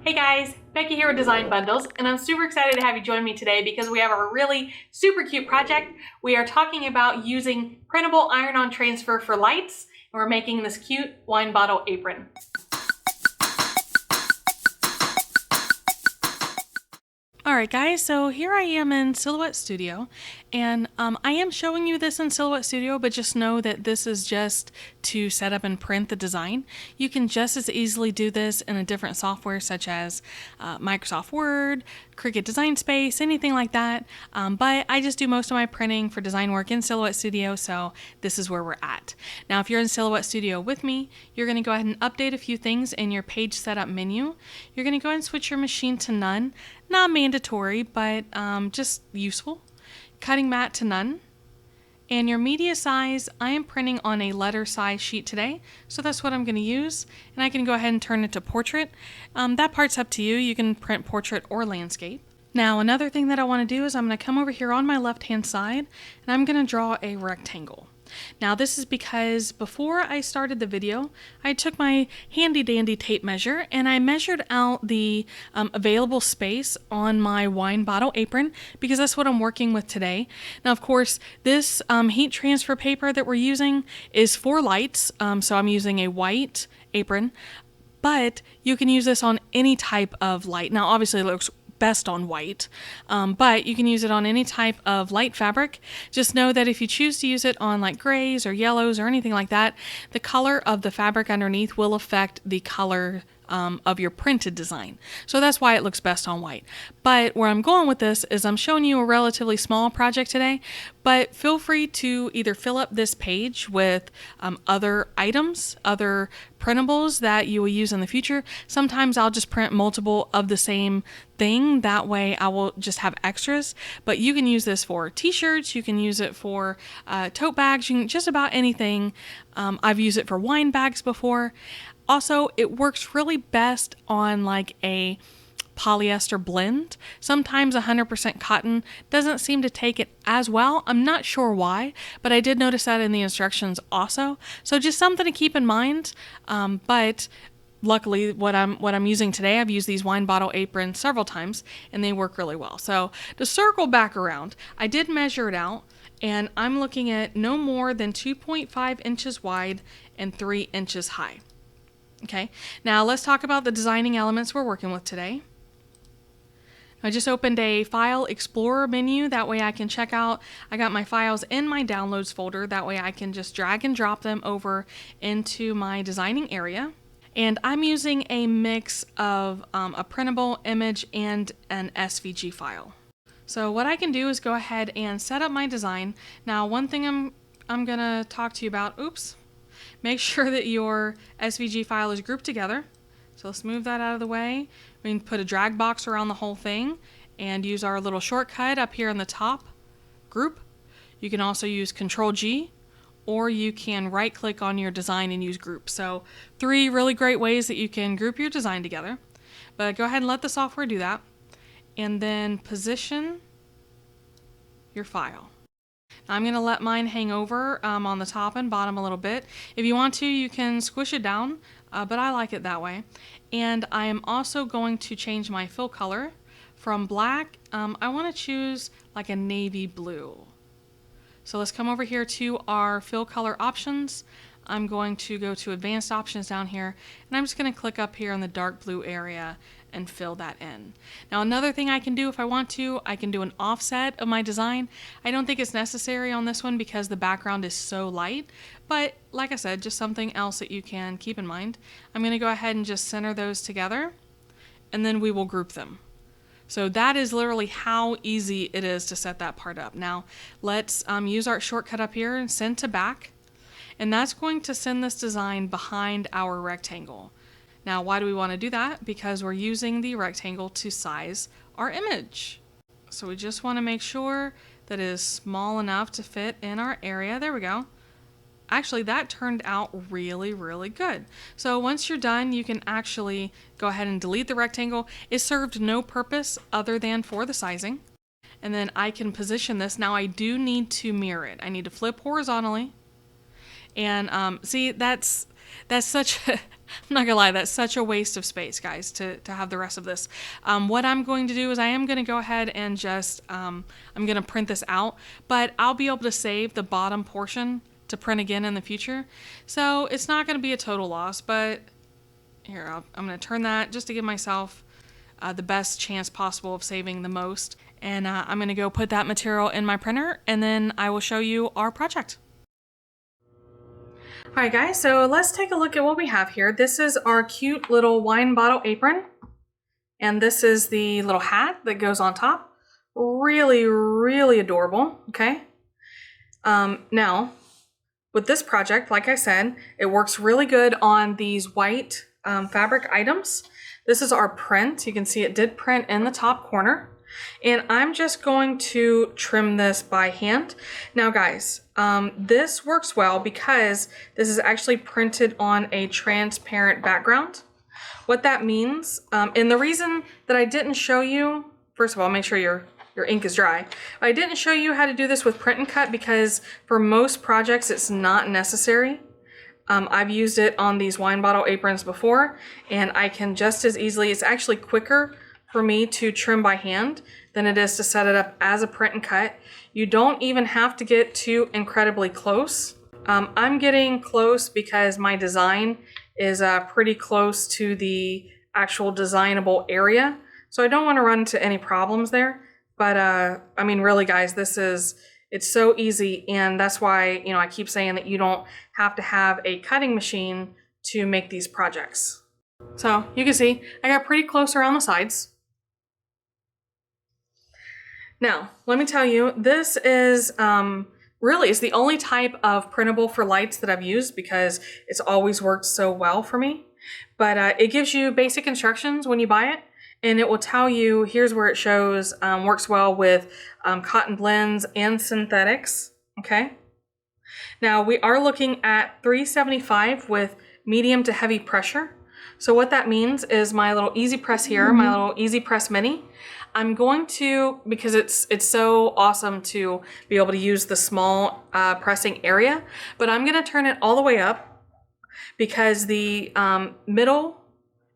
Hey guys, Becky here with Design Bundles, and I'm super excited to have you join me today because we have a really super cute project. We are talking about using printable iron-on transfer for lights, and we're making this cute wine bottle apron. Alright guys, so here I am in Silhouette Studio, and I am showing you this in Silhouette Studio, but just know that this is just to set up and print the design. You can just as easily do this in a different software such as Microsoft Word, Cricut Design Space, anything like that, but I just do most of my printing for design work in Silhouette Studio, so this is where we're at. Now if you're in Silhouette Studio with me, you're going to go ahead and update a few things in your page setup menu. You're going to go ahead and switch your machine to none. Not mandatory, but just useful. Cutting mat to none. And your media size, I am printing on a letter size sheet today, so that's what I'm going to use. And I can go ahead and turn it to portrait. That part's up to you. You can print portrait or landscape. Now another thing that I want to do is I'm going to come over here on my left hand side and I'm going to draw a rectangle. Now this is because before I started the video, I took my handy dandy tape measure and I measured out the available space on my wine bottle apron because that's what I'm working with today. Now of course this heat transfer paper that we're using is for lights, so I'm using a white apron, but you can use this on any type of light. Now obviously it looks best on white, but you can use it on any type of light fabric. Just know that if you choose to use it on like grays or yellows or anything like that, the color of the fabric underneath will affect the color of your printed design. So that's why it looks best on white. But where I'm going with this is I'm showing you a relatively small project today, but feel free to either fill up this page with other items, other printables that you will use in the future. Sometimes I'll just print multiple of the same thing. That way I will just have extras, but you can use this for t-shirts, you can use it for tote bags, you can just about anything. I've used it for wine bags before. Also, it works really best on like a polyester blend. Sometimes 100% cotton doesn't seem to take it as well. I'm not sure why, but I did notice that in the instructions also. So just something to keep in mind. But luckily what I'm using today, I've used these wine bottle aprons several times and they work really well. So to circle back around, I did measure it out and I'm looking at no more than 2.5 inches wide and 3 inches high. Okay, now let's talk about the designing elements we're working with today. I just opened a File Explorer menu. That way I can check out, I got my files in my Downloads folder. That way I can just drag and drop them over into my designing area. And I'm using a mix of a printable image and an SVG file. So what I can do is go ahead and set up my design. Now one thing I'm gonna talk to you about, make sure that your SVG file is grouped together. So let's move that out of the way. We can put a drag box around the whole thing and use our little shortcut up here in the top, group. You can also use Control-G, or you can right click on your design and use group. So 3 really great ways that you can group your design together. But go ahead and let the software do that. And then position your file. I'm going to let mine hang over on the top and bottom a little bit. If you want to, you can squish it down, but I like it that way. And I am also going to change my fill color from black. I want to choose like a navy blue. So let's come over here to our fill color options. I'm going to go to advanced options down here, and I'm just going to click up here in the dark blue area and fill that in. Now another thing I can do if I want to, I can do an offset of my design. I don't think it's necessary on this one because the background is so light, but like I said, just something else that you can keep in mind. I'm going to go ahead and just center those together, and then we will group them. So that is literally how easy it is to set that part up. Now let's use our shortcut up here and send to back. And that's going to send this design behind our rectangle. Now, why do we want to do that? Because we're using the rectangle to size our image. So we just want to make sure that it is small enough to fit in our area. There we go. Actually, that turned out really, really good. So once you're done, you can actually go ahead and delete the rectangle. It served no purpose other than for the sizing. And then I can position this. Now I do need to mirror it. I need to flip horizontally. And see, that's such I'm not gonna lie, that's such a waste of space, guys, to have the rest of this. What I'm going to do is I am gonna go ahead and just, I'm gonna print this out, but I'll be able to save the bottom portion to print again in the future. So it's not gonna be a total loss, but here, I'm gonna turn that just to give myself the best chance possible of saving the most. And I'm gonna go put that material in my printer, and then I will show you our project. All right, guys, so let's take a look at what we have here. This is our cute little wine bottle apron, and this is the little hat that goes on top. Really, really adorable, okay? Now, with this project, like I said, it works really good on these white fabric items. This is our print. You can see it did print in the top corner. And I'm just going to trim this by hand. Now guys, this works well because this is actually printed on a transparent background. What that means, and the reason that I didn't show you, first of all, make sure your ink is dry. I didn't show you how to do this with print and cut because for most projects it's not necessary. I've used it on these wine bottle aprons before, and I can just as easily, it's actually quicker for me to trim by hand than it is to set it up as a print and cut. You don't even have to get too incredibly close. I'm getting close because my design is pretty close to the actual designable area. So I don't want to run into any problems there. But I mean, really guys, it's so easy, and that's why, I keep saying that you don't have to have a cutting machine to make these projects. So you can see I got pretty close around the sides. Now, let me tell you, this is really is the only type of printable for lights that I've used because it's always worked so well for me. But it gives you basic instructions when you buy it, and it will tell you, here's where it shows, works well with cotton blends and synthetics, okay? Now, we are looking at 375 with medium to heavy pressure. So what that means is my little Easy Press here, my little Easy Press Mini, I'm going to, because it's so awesome to be able to use the small pressing area, but I'm gonna turn it all the way up because the middle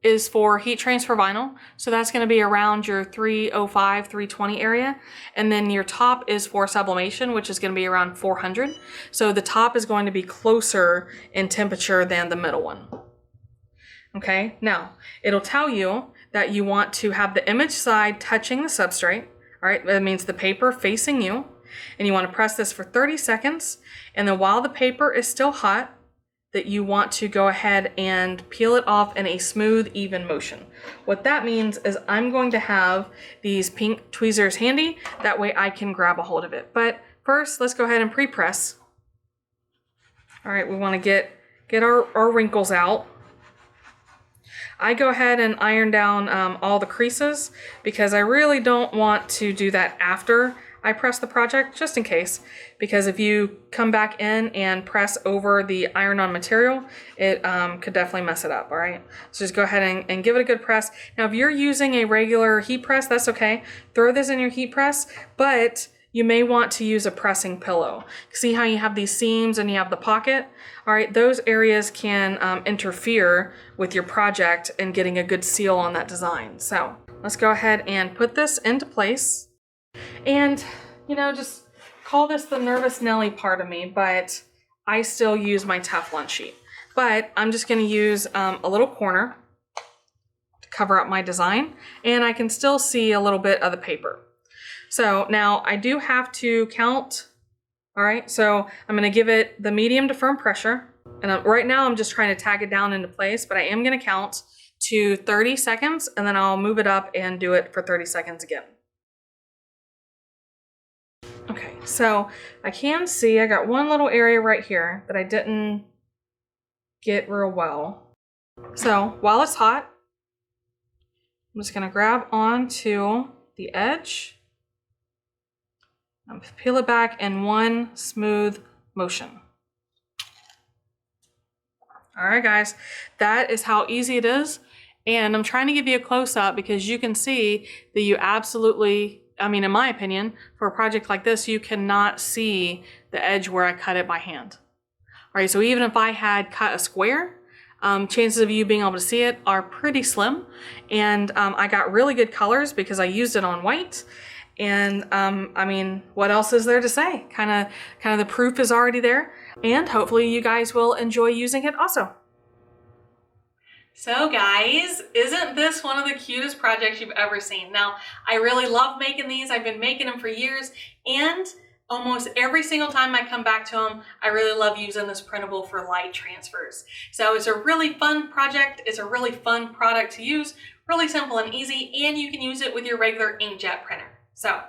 is for heat transfer vinyl. So that's gonna be around your 305, 320 area. And then your top is for sublimation, which is gonna be around 400. So the top is going to be closer in temperature than the middle one. Okay, now it'll tell you that you want to have the image side touching the substrate. All right, that means the paper facing you, and you want to press this for 30 seconds. And then while the paper is still hot, that you want to go ahead and peel it off in a smooth, even motion. What that means is I'm going to have these pink tweezers handy. That way I can grab a hold of it. But first, let's go ahead and pre-press. All right, we want to get our wrinkles out. I go ahead and iron down all the creases because I really don't want to do that after I press the project, just in case. Because if you come back in and press over the iron-on material, it could definitely mess it up, all right? So just go ahead and give it a good press. Now, if you're using a regular heat press, that's okay. Throw this in your heat press, but you may want to use a pressing pillow. See how you have these seams and you have the pocket? All right, those areas can interfere with your project and getting a good seal on that design. So let's go ahead and put this into place. And, just call this the nervous Nelly part of me, but I still use my Teflon sheet. But I'm just gonna use a little corner to cover up my design, and I can still see a little bit of the paper. So now I do have to count, all right? So I'm gonna give it the medium to firm pressure. And right now I'm just trying to tag it down into place, but I am gonna count to 30 seconds and then I'll move it up and do it for 30 seconds again. Okay, so I can see I got one little area right here that I didn't get real well. So while it's hot, I'm just gonna grab onto the edge. Peel it back in one smooth motion. All right, guys, that is how easy it is. And I'm trying to give you a close-up because you can see that you absolutely, in my opinion, for a project like this, you cannot see the edge where I cut it by hand. All right, so even if I had cut a square, chances of you being able to see it are pretty slim. And I got really good colors because I used it on white. And I mean, what else is there to say? Kind of the proof is already there. And hopefully you guys will enjoy using it also. So guys, isn't this one of the cutest projects you've ever seen? Now, I really love making these. I've been making them for years, and almost every single time I come back to them, I really love using this printable for light transfers. So it's a really fun project. It's a really fun product to use, really simple and easy, and you can use it with your regular inkjet printer. So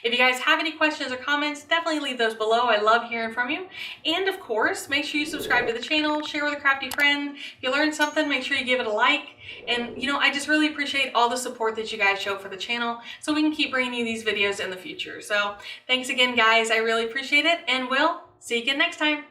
if you guys have any questions or comments, definitely leave those below. I love hearing from you. And of course, make sure you subscribe to the channel, share with a crafty friend. If you learned something, make sure you give it a like. And you know, I just really appreciate all the support that you guys show for the channel so we can keep bringing you these videos in the future. So thanks again, guys. I really appreciate it, and we'll see you again next time.